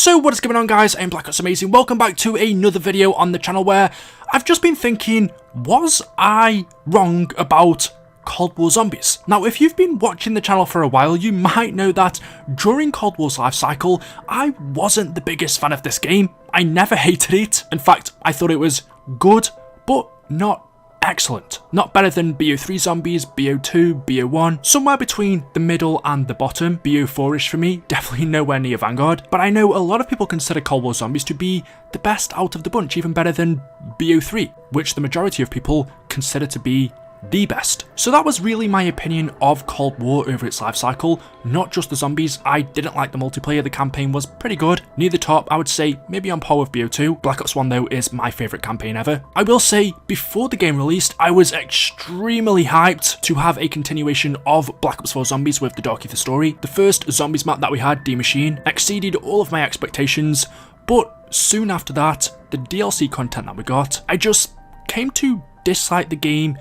So what is going on, guys? I'm BlackOpsAmazing. Welcome back to another video on the channel where I've just been thinking, was I wrong about Cold War Zombies? Now, if you've been watching the channel for a while, you might know that during Cold War's life cycle, I wasn't the biggest fan of this game. I never hated it. In fact, I thought it was good, but not excellent. Not better than BO3 Zombies, BO2, BO1, somewhere between the middle and the bottom. BO4-ish for me, definitely nowhere near Vanguard. But I know a lot of people consider Cold War Zombies to be the best out of the bunch, even better than BO3, which the majority of people consider to be the best. So that was really my opinion of Cold War over its life cycle, not just the zombies. I didn't like the multiplayer. The campaign was pretty good, near the top. I would say maybe on par with BO2. Black Ops 1 though is my favourite campaign ever. I will say, before the game released, I was extremely hyped to have a continuation of Black Ops 4 Zombies with the Dark Ether story. The first zombies map that we had, Die Maschine, exceeded all of my expectations, but soon after that, the DLC content that we got, I just came to dislike the game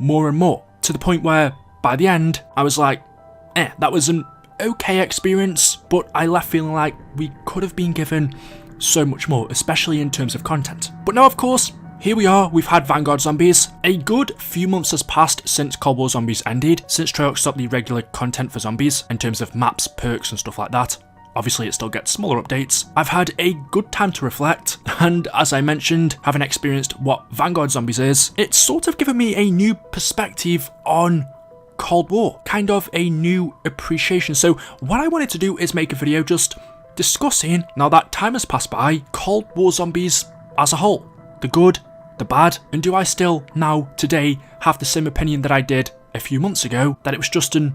more and more, to the point where by the end I was like, that was an okay experience, but I left feeling like we could have been given so much more, especially in terms of content. But now, of course, here we are. We've had Vanguard Zombies. A good few months has passed since Cold War Zombies ended, since Treyarch stopped the regular content for zombies in terms of maps, perks and stuff like that. Obviously, it still gets smaller updates. I've had a good time to reflect, and as I mentioned, having experienced what Vanguard Zombies is, it's sort of given me a new perspective on Cold War, kind of a new appreciation. So what I wanted to do is make a video just discussing, now that time has passed by, Cold War Zombies as a whole. The good, the bad, and do I still, now, today, have the same opinion that I did a few months ago, that it was just an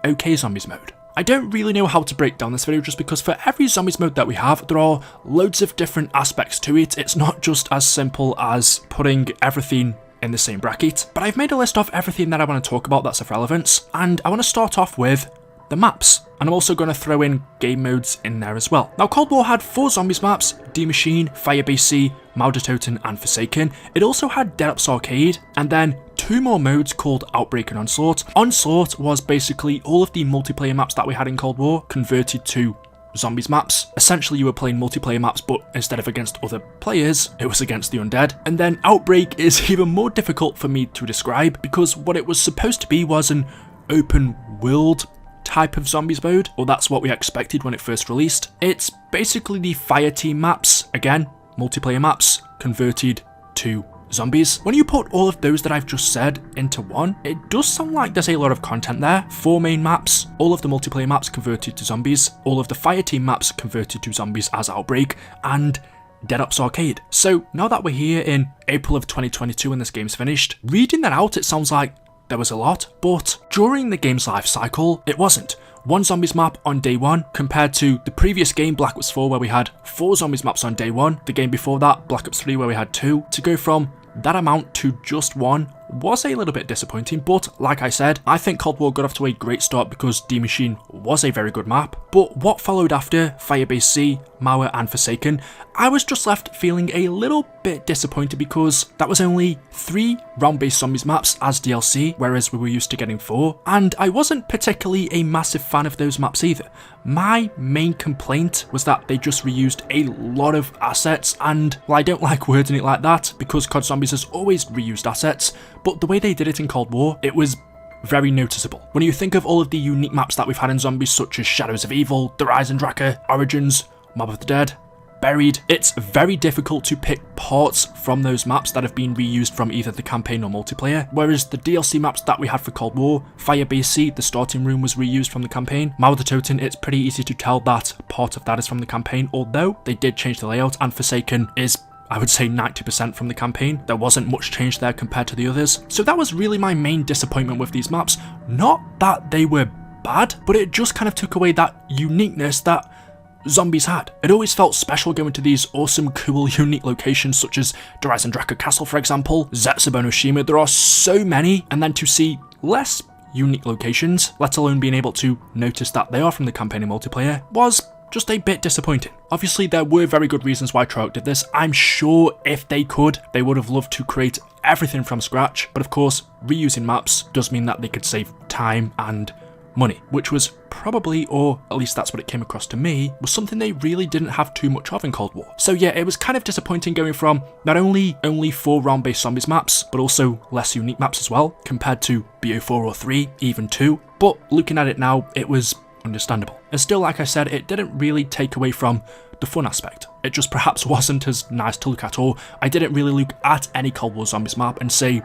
okay zombies mode? I don't really know how to break down this video, just because for every zombies mode that we have, there are loads of different aspects to it. It's not just as simple as putting everything in the same bracket. But I've made a list of everything that I want to talk about that's of relevance, and I want to start off with the maps. And I'm also going to throw in game modes in there as well. Now, Cold War had 4 zombies maps: Die Maschine, Firebase C, Mauertoten and Forsaken. It also had Dead Ops Arcade, and then 2 more modes called Outbreak and Onslaught. Onslaught was basically all of the multiplayer maps that we had in Cold War converted to zombies maps. Essentially, you were playing multiplayer maps, but instead of against other players, it was against the undead. And then Outbreak is even more difficult for me to describe, because what it was supposed to be was an open world type of zombies mode, or that's what we expected when it first released. It's basically the Fireteam maps, again, multiplayer maps, converted to zombies. When you put all of those that I've just said into one, it does sound like there's a lot of content there. 4 main maps, all of the multiplayer maps converted to zombies, all of the Fireteam maps converted to zombies as Outbreak, and Dead Ops Arcade. So now that we're here in April of 2022 and this game's finished, reading that out, it sounds like there was a lot, but during the game's life cycle, it wasn't. 1 zombies map on day 1 compared to the previous game, Black Ops 4, where we had 4 zombies maps on day 1, the game before that, Black Ops 3, where we had 2, to go from that amount to just 1 was a little bit disappointing. But like I said, I think Cold War got off to a great start because Die Maschine was a very good map. But what followed after Firebase C, Mauer and Forsaken, I was just left feeling a little bit disappointed, because that was only 3 round-based zombies maps as DLC, whereas we were used to getting 4, and I wasn't particularly a massive fan of those maps either. My main complaint was that they just reused a lot of assets, and well, I don't like wording it like that, because COD Zombies has always reused assets, but the way they did it in Cold War, it was very noticeable. When you think of all of the unique maps that we've had in zombies, such as Shadows of Evil, The Rise and Draka, Origins, Mob of the Dead, Buried, it's very difficult to pick parts from those maps that have been reused from either the campaign or multiplayer, whereas the DLC maps that we had for Cold War, Firebase C, the starting room was reused from the campaign. Mauertoten, it's pretty easy to tell that part of that is from the campaign, although they did change the layout, and Forsaken is, I would say, 90% from the campaign. There wasn't much change there compared to the others. So that was really my main disappointment with these maps. Not that they were bad, but it just kind of took away that uniqueness that zombies had. It always felt special going to these awesome, cool, unique locations such as the Rise and Draka Castle, for example, Zetsubo no Shima. There are so many, and then to see less unique locations, let alone being able to notice that they are from the campaign and multiplayer, was just a bit disappointing. Obviously, there were very good reasons why Treyarch did this. I'm sure if they could, they would have loved to create everything from scratch, but of course, reusing maps does mean that they could save time and money, which was probably, or at least that's what it came across to me, was something they really didn't have too much of in Cold War. So yeah, it was kind of disappointing going from not only 4 round-based zombies maps, but also less unique maps as well, compared to BO4 or 3, even 2. But looking at it now, it was understandable. And still, like I said, it didn't really take away from the fun aspect. It just perhaps wasn't as nice to look at, or I didn't really look at any Cold War Zombies map and say,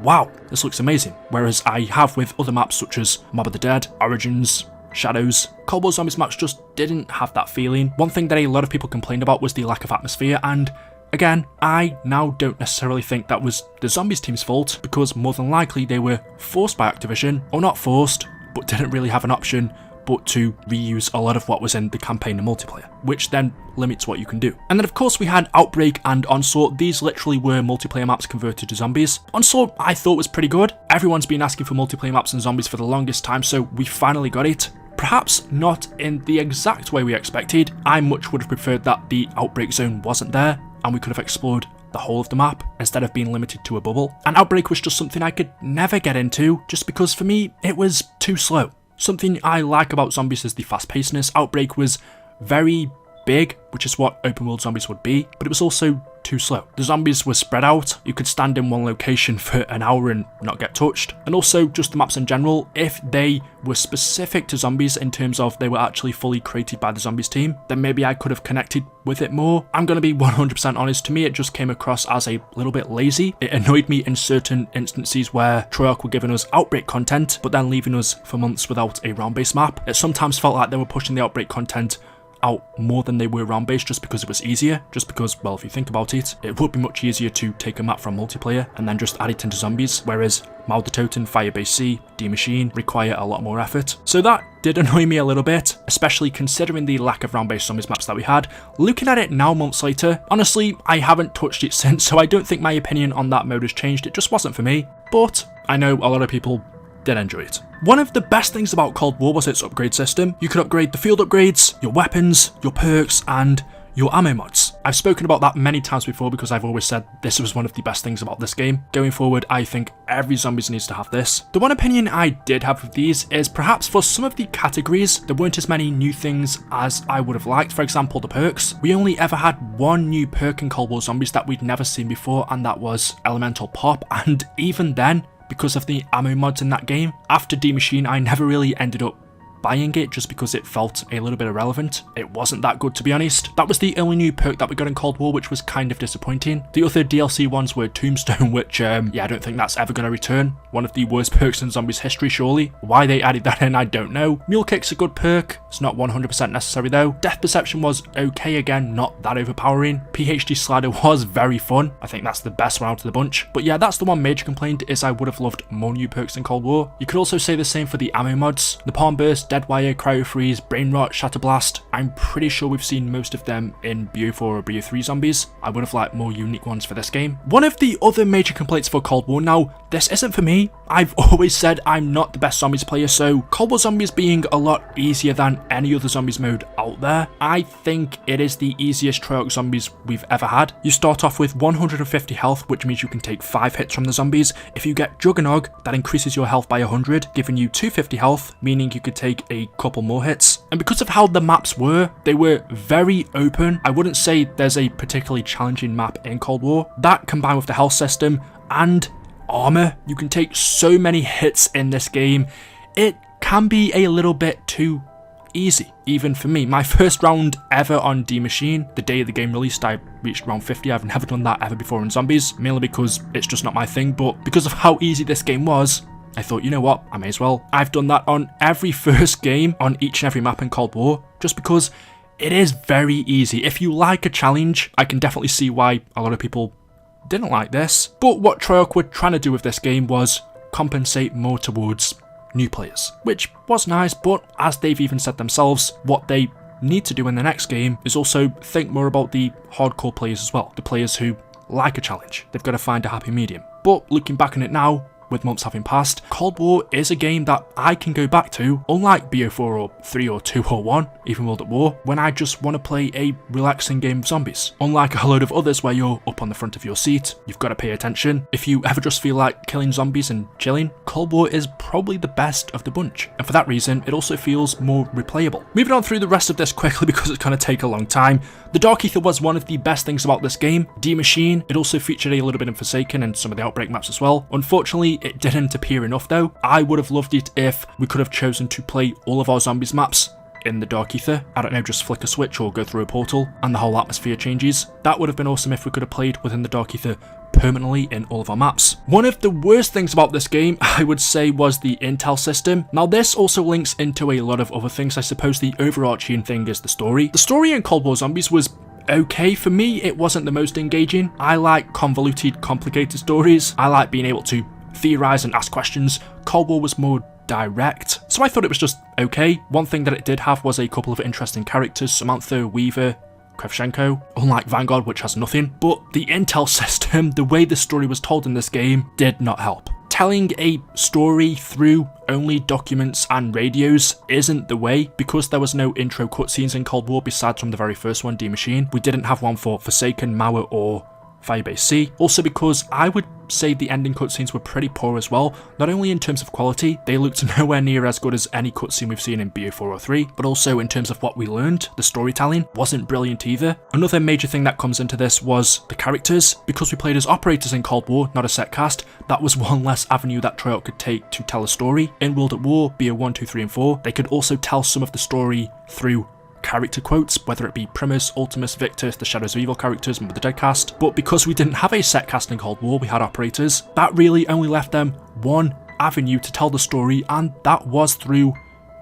wow, this looks amazing. Whereas I have with other maps such as Mob of the Dead, Origins, Shadows, Cold War Zombies maps just didn't have that feeling. One thing that a lot of people complained about was the lack of atmosphere, and again, I now don't necessarily think that was the Zombies team's fault, because more than likely they were forced by Activision, or not forced, but didn't really have an option but to reuse a lot of what was in the campaign and multiplayer, which then limits what you can do. And then of course we had Outbreak and Onslaught. These literally were multiplayer maps converted to zombies. Onslaught I thought was pretty good. Everyone's been asking for multiplayer maps and zombies for the longest time, so we finally got it. Perhaps not in the exact way we expected. I much would have preferred that the Outbreak zone wasn't there and we could have explored the whole of the map instead of being limited to a bubble. And Outbreak was just something I could never get into, just because for me it was too slow. Something I like about zombies is the fast-pacedness. Outbreak was very big, which is what open world zombies would be, but it was also too slow. The zombies were spread out. You could stand in one location for an hour and not get touched. And also just the maps in general, if they were specific to zombies in terms of they were actually fully created by the zombies team, then maybe I could have connected with it more. I'm going to be 100% honest, to me it just came across as a little bit lazy. It annoyed me in certain instances where Treyarch were giving us Outbreak content, but then leaving us for months without a round-based map. It sometimes felt like they were pushing the Outbreak content out more than they were round-based just because it was easier, just because, well, if you think about it, it would be much easier to take a map from multiplayer and then just add it into zombies, whereas Mal the Toten, Firebase C, D Machine require a lot more effort. So that did annoy me a little bit, especially considering the lack of round-based zombies maps that we had. Looking at it now months later, honestly, I haven't touched it since, so I don't think my opinion on that mode has changed. It just wasn't for me, but I know a lot of people did enjoy it. One of the best things about Cold War was its upgrade system. You could upgrade the field upgrades, your weapons, your perks, and your ammo mods. I've spoken about that many times before because I've always said this was one of the best things about this game. Going forward, I think every Zombies needs to have this. The one opinion I did have with these is perhaps for some of the categories, there weren't as many new things as I would have liked. For example, the perks. We only ever had one new perk in Cold War Zombies that we'd never seen before, and that was Elemental Pop, and even then, because of the ammo mods in that game, after D Machine I never really ended up buying it just because it felt a little bit irrelevant. It wasn't that good, to be honest. That was the only new perk that we got in Cold War, which was kind of disappointing. The other DLC ones were Tombstone, which yeah, I don't think that's ever going to return. One of the worst perks in Zombies history, surely. Why they added that in, I don't know. Mule Kick's a good perk. It's not 100% necessary though. Death Perception was okay again, not that overpowering. PhD Slider was very fun. I think that's the best one out of the bunch. But yeah, that's the one major complaint, is I would have loved more new perks in Cold War. You could also say the same for the ammo mods. Napalm Burst, Deadwire, Cryo Freeze, Brain Rot, Shatter Blast. I'm pretty sure we've seen most of them in BO4 or BO3 Zombies. I would have liked more unique ones for this game. One of the other major complaints for Cold War, now this isn't for me. I've always said I'm not the best Zombies player, so Cold War Zombies being a lot easier than any other Zombies mode out there, I think it is the easiest Treyarch Zombies we've ever had. You start off with 150 health, which means you can take 5 hits from the zombies. If you get Juggernog, that increases your health by 100, giving you 250 health, meaning you could take a couple more hits. And because of how the maps were, they were very open. I wouldn't say there's a particularly challenging map in Cold War. That combined with the health system and armor, you can take so many hits in this game. It can be a little bit too easy, even for me. My first round ever on D Machine, the day the game released, I reached round 50. I've never done that ever before in Zombies, mainly because it's just not my thing, but because of how easy this game was, I thought, you know what, I may as well. I've done that on every first game on each and every map in Cold War, just because it is very easy. If you like a challenge, I can definitely see why a lot of people didn't like this. But what Treyarch were trying to do with this game was compensate more towards new players, which was nice, but as they've even said themselves, what they need to do in the next game is also think more about the hardcore players as well, the players who like a challenge. They've got to find a happy medium. But looking back on it now, with months having passed, Cold War is a game that I can go back to, unlike BO4 or 3 or 2 or 1, even World at War, when I just want to play a relaxing game of zombies. Unlike a load of others where you're up on the front of your seat, you've got to pay attention. If you ever just feel like killing zombies and chilling, Cold War is probably the best of the bunch. And for that reason, it also feels more replayable. Moving on through the rest of this quickly because it's going to take a long time. The Dark Ether was one of the best things about this game. Die Maschine, it also featured a little bit in Forsaken and some of the Outbreak maps as well. Unfortunately, it didn't appear enough though. I would have loved it if we could have chosen to play all of our zombies maps in the Dark Ether. I don't know, just flick a switch or go through a portal and the whole atmosphere changes. That would have been awesome if we could have played within the Dark Ether permanently in all of our maps. One of the worst things about this game, I would say, was the intel system. Now this also links into a lot of other things. I suppose the overarching thing is the story. The story in Cold War Zombies was okay. For me, it wasn't the most engaging. I like convoluted, complicated stories. I like being able to theorize and ask questions. Cold War was more direct, so I thought it was just okay. One thing that it did have was a couple of interesting characters, Samantha, Weaver, Kravchenko, unlike Vanguard, which has nothing. But the intel system, the way the story was told in this game, did not help. Telling a story through only documents and radios isn't the way. Because there was no intro cutscenes in Cold War besides from the very first one, Die Maschine. We didn't have one for Forsaken, Mauer, or Firebase C. Also because I would say the ending cutscenes were pretty poor as well, not only in terms of quality, they looked nowhere near as good as any cutscene we've seen in BO4 or 3, but also in terms of what we learned, the storytelling wasn't brilliant either. Another major thing that comes into this was the characters. Because we played as operators in Cold War, not a set cast, that was one less avenue that Treyarch could take to tell a story. In World at War, BO1, 2, 3 and 4, they could also tell some of the story through character quotes, whether it be Primus, Ultimus, Victus, the Shadows of Evil characters, and the Dead cast. But because we didn't have a set cast in Cold War, we had operators, that really only left them one avenue to tell the story, and that was through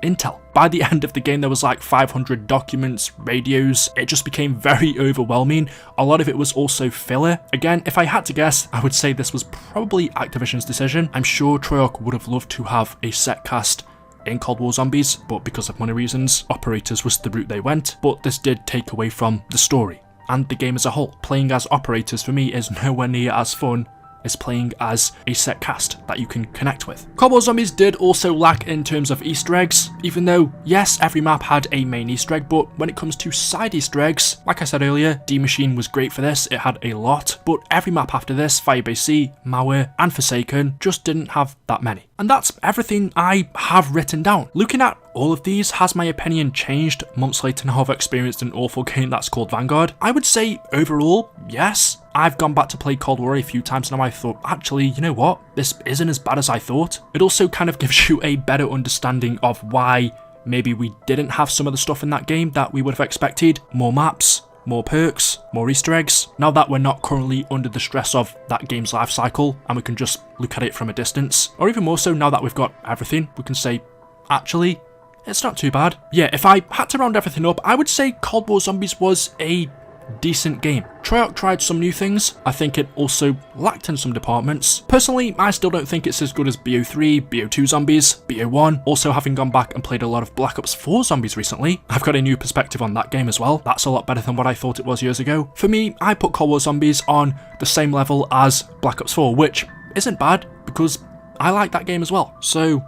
intel. By the end of the game, there was like 500 documents, radios. It just became very overwhelming. A lot of it was also filler. Again, if I had to guess, I would say this was probably Activision's decision. I'm sure Treyarch would have loved to have a set cast in Cold War Zombies, but because of money reasons, operators was the route they went. But this did take away from the story and the game as a whole. Playing as operators for me is nowhere near as fun as playing as a set cast that you can connect with. Cold War Zombies did also lack in terms of Easter eggs, even though, yes, every map had a main Easter egg, but when it comes to side Easter eggs, like I said earlier, Die Maschine was great for this, it had a lot, but every map after this, Firebase C, Mauer, and Forsaken, just didn't have that many. And that's everything I have written down. Looking at all of these, has my opinion changed months later now I've experienced an awful game that's called Vanguard? I would say overall, yes. I've gone back to play Cold War a few times now. I thought, actually, you know what? This isn't as bad as I thought. It also kind of gives you a better understanding of why maybe we didn't have some of the stuff in that game that we would have expected. More maps, more perks, more Easter eggs. Now that we're not currently under the stress of that game's life cycle and we can just look at it from a distance, or even more so now that we've got everything, we can say, actually, it's not too bad. Yeah, if I had to round everything up, I would say Cold War Zombies was a decent game. Treyarch tried some new things. I think it also lacked in some departments. Personally, I still don't think it's as good as BO3, BO2 Zombies, BO1. Also, having gone back and played a lot of Black Ops 4 Zombies recently, I've got a new perspective on that game as well. That's a lot better than what I thought it was years ago. For me, I put Cold War Zombies on the same level as Black Ops 4, which isn't bad because I like that game as well. So,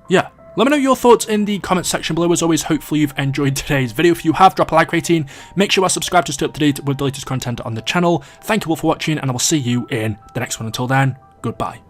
yeah. Let me know your thoughts in the comments section below. As always, hopefully you've enjoyed today's video. If you have, drop a like rating. Make sure you are subscribed to stay up to date with the latest content on the channel. Thank you all for watching, and I will see you in the next one. Until then, goodbye.